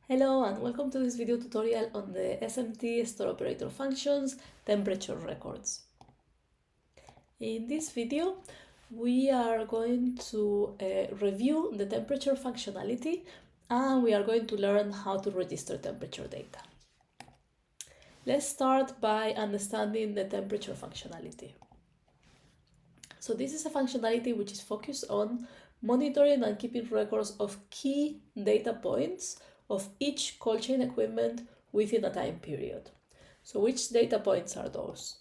Hello and welcome to this video tutorial on the SMT store operator functions temperature records. In this video, we are going to review the temperature functionality and we are going to learn how to register temperature data. Let's start by understanding the temperature functionality. So this is a functionality which is focused on monitoring and keeping records of key data points of each cold chain equipment within a time period. So which data points are those?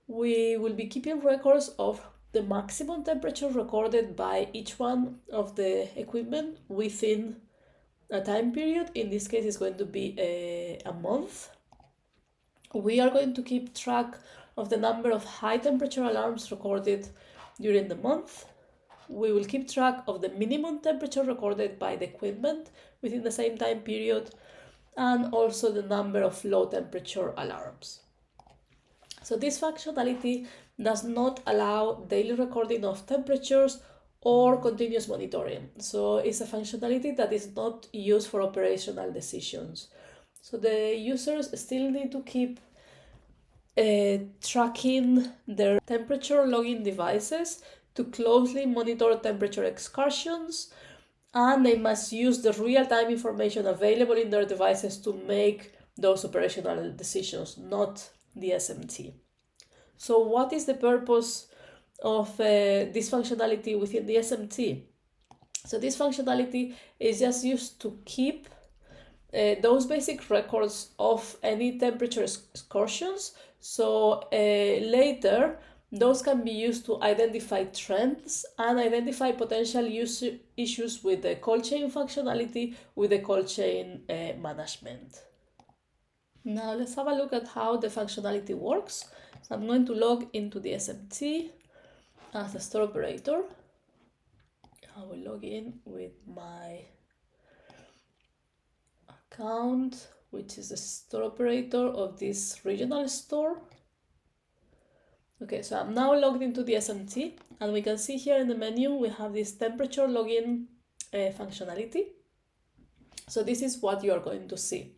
We will be keeping records of the maximum temperature recorded by each one of the equipment within a time period. In this case, it's going to be a month. We are going to keep track of the number of high temperature alarms recorded during the month. We will keep track of the minimum temperature recorded by the equipment within the same time period, and also the number of low temperature alarms. So this functionality does not allow daily recording of temperatures or continuous monitoring. So it's a functionality that is not used for operational decisions. So the users still need to keep tracking their temperature logging devices to closely monitor temperature excursions, and they must use the real-time information available in their devices to make those operational decisions, not the SMT. So what is the purpose of this functionality within the SMT? So this functionality is just used to keep those basic records of any temperature excursions. So later, those can be used to identify trends and identify potential issues with the cold chain functionality, with the cold chain management. Now let's have a look at how the functionality works. So I'm going to log into the SMT as a store operator. I will log in with my account, which is the store operator of this regional store. Okay, so I'm now logged into the SMT, and we can see here in the menu we have this temperature login functionality. So this is what you are going to see.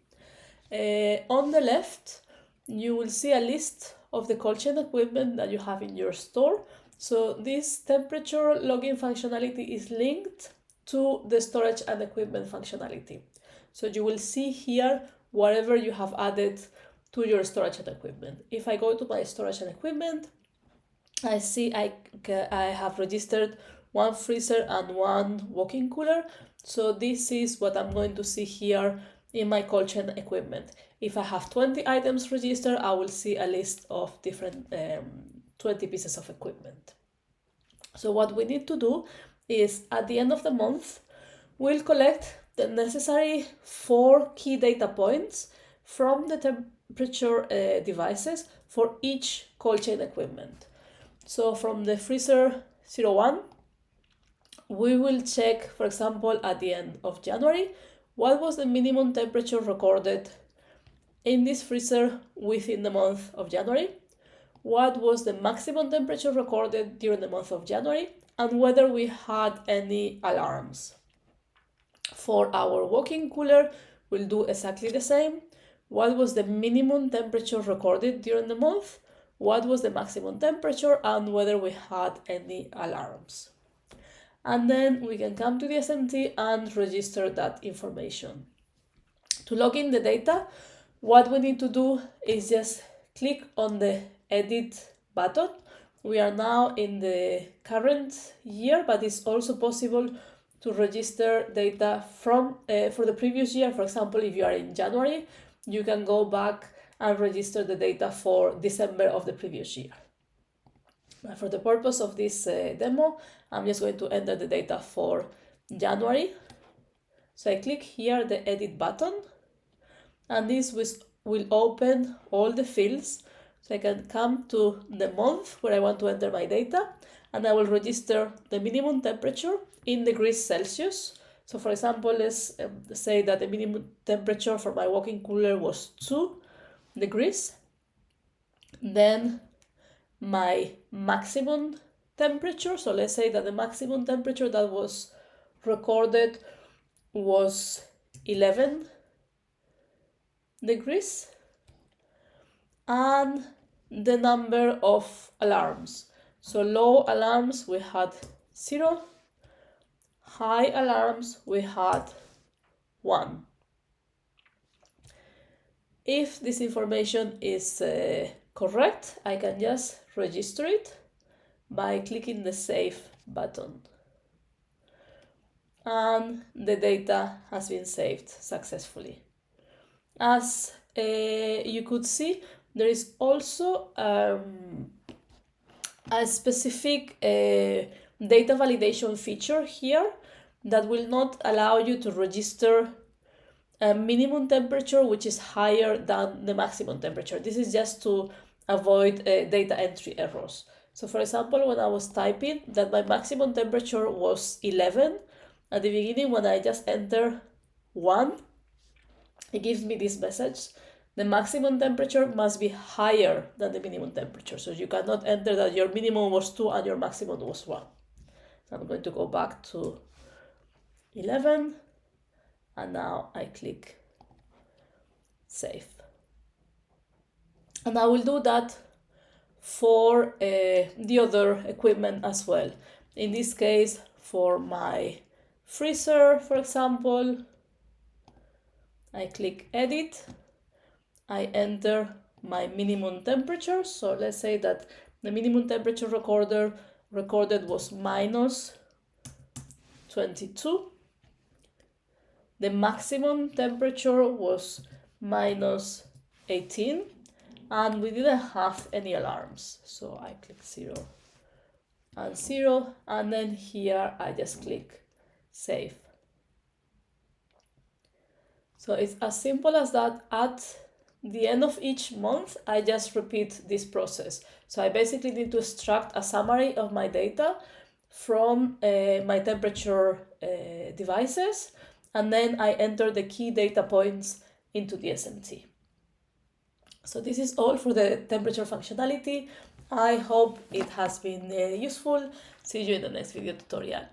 On the left, you will see a list of the cold chain equipment that you have in your store. So this temperature login functionality is linked to the storage and equipment functionality. So you will see here whatever you have added to your storage and equipment. If I go to my storage and equipment, I see I have registered one freezer and one walk-in cooler. So this is what I'm going to see here in my cold chain equipment. If I have 20 items registered, I will see a list of different 20 pieces of equipment. So what we need to do is at the end of the month, we'll collect the necessary 4 key data points from the temperature devices for each cold chain equipment. So from the freezer 01, we will check, for example, at the end of January, what was the minimum temperature recorded in this freezer within the month of January, what was the maximum temperature recorded during the month of January, and whether we had any alarms. For our walk-in cooler, we'll do exactly the same. What was the minimum temperature recorded during the month? What was the maximum temperature, and whether we had any alarms. And then we can come to the SMT and register that information. To log in the data, what we need to do is just click on the edit button. We are now in the current year, but it's also possible to register data from for the previous year. For example, if you are in January, you can go back and register the data for December of the previous year. For the purpose of this demo, I'm just going to enter the data for January. So I click here the edit button, and this will open all the fields. So I can come to the month where I want to enter my data, and I will register the minimum temperature in degrees Celsius. So for example, let's say that the minimum temperature for my walk-in cooler was 2 degrees. Then my maximum temperature, so let's say that the maximum temperature that was recorded was 11 degrees, and the number of alarms. So low alarms we had 0, high alarms we had 1. If this information is correct, I can just register it by clicking the Save button. And the data has been saved successfully. As you could see, there is also a specific data validation feature here that will not allow you to register a minimum temperature which is higher than the maximum temperature. This is just to avoid data entry errors. So for example, when I was typing that my maximum temperature was 11, at the beginning when I just enter 1, it gives me this message. The maximum temperature must be higher than the minimum temperature. So you cannot enter that your minimum was 2 and your maximum was 1. So I'm going to go back to 11. And now I click Save. And I will do that for the other equipment as well. In this case, for my freezer, for example, I click Edit. I enter my minimum temperature. So let's say that the minimum temperature recorded was minus 22. The maximum temperature was minus 18, and we didn't have any alarms. So I click 0 and 0, and then here I just click Save. So it's as simple as that. At the end of each month, I just repeat this process. So I basically need to extract a summary of my data from my temperature devices, and then I enter the key data points into the SMT. So this is all for the temperature functionality. I hope it has been useful. See you in the next video tutorial.